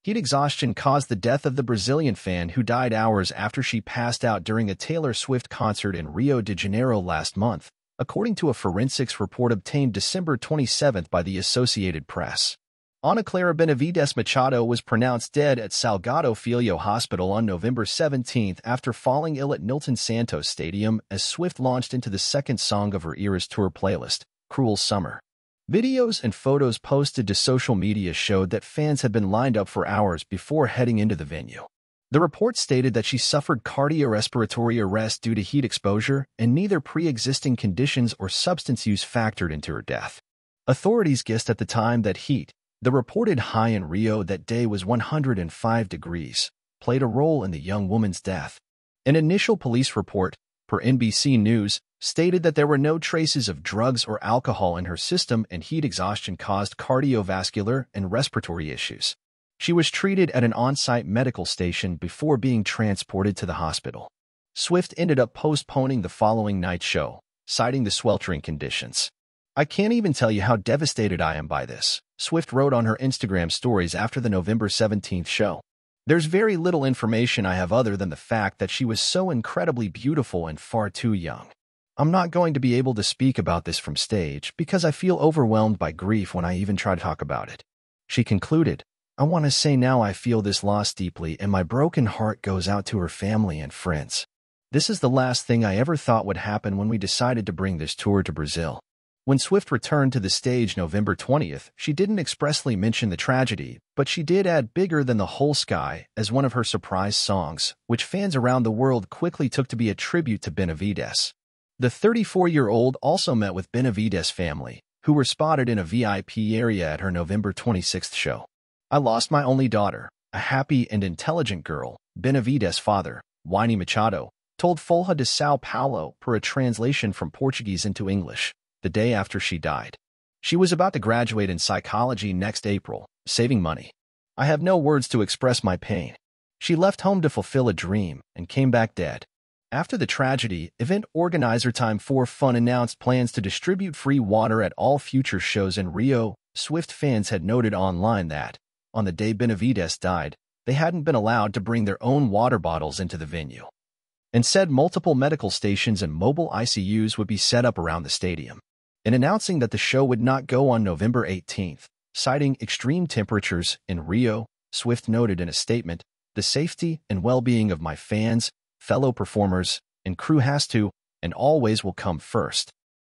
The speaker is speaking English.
Heat exhaustion caused the death of the Brazilian fan who died hours after she passed out during a Taylor Swift concert in Rio de Janeiro last month, according to a forensics report obtained December 27 by the Associated Press. Ana Clara Benavides Machado was pronounced dead at Salgado Filho Hospital on November 17 after falling ill at Nilton Santos Stadium as Swift launched into the second song of her era's tour playlist, Cruel Summer. Videos and photos posted to social media showed that fans had been lined up for hours before heading into the venue. The report stated that she suffered cardiorespiratory arrest due to heat exposure, and neither pre-existing conditions or substance use factored into her death. Authorities guessed at the time that heat, the reported high in Rio that day was 105 degrees, played a role in the young woman's death. An initial police report, per NBC News, stated that there were no traces of drugs or alcohol in her system and heat exhaustion caused cardiovascular and respiratory issues. She was treated at an on-site medical station before being transported to the hospital. Swift ended up postponing the following night's show, citing the sweltering conditions. "I can't even tell you how devastated I am by this," Swift wrote on her Instagram stories after the November 17 show. "There's very little information I have other than the fact that she was so incredibly beautiful and far too young. I'm not going to be able to speak about this from stage because I feel overwhelmed by grief when I even try to talk about it." She concluded, "I want to say now I feel this loss deeply and my broken heart goes out to her family and friends. This is the last thing I ever thought would happen when we decided to bring this tour to Brazil." When Swift returned to the stage November 20th, she didn't expressly mention the tragedy, but she did add "Bigger Than the Whole Sky" as one of her surprise songs, which fans around the world quickly took to be a tribute to Benavides. The 34-year-old also met with Benavides' family, who were spotted in a VIP area at her November 26th show. "I lost my only daughter, a happy and intelligent girl," Benavides' father, Winnie Machado, told Folha de São Paulo per a translation from Portuguese into English, the day after she died. "She was about to graduate in psychology next April, saving money. I have no words to express my pain. She left home to fulfill a dream and came back dead." After the tragedy, event organizer Time for Fun announced plans to distribute free water at all future shows in Rio. Swift fans had noted online that, on the day Benavides died, they hadn't been allowed to bring their own water bottles into the venue, and said multiple medical stations and mobile ICUs would be set up around the stadium. In announcing that the show would not go on November 18th, citing extreme temperatures in Rio, Swift noted in a statement, "The safety and well-being of my fans, fellow performers, and crew has to, and always will come first."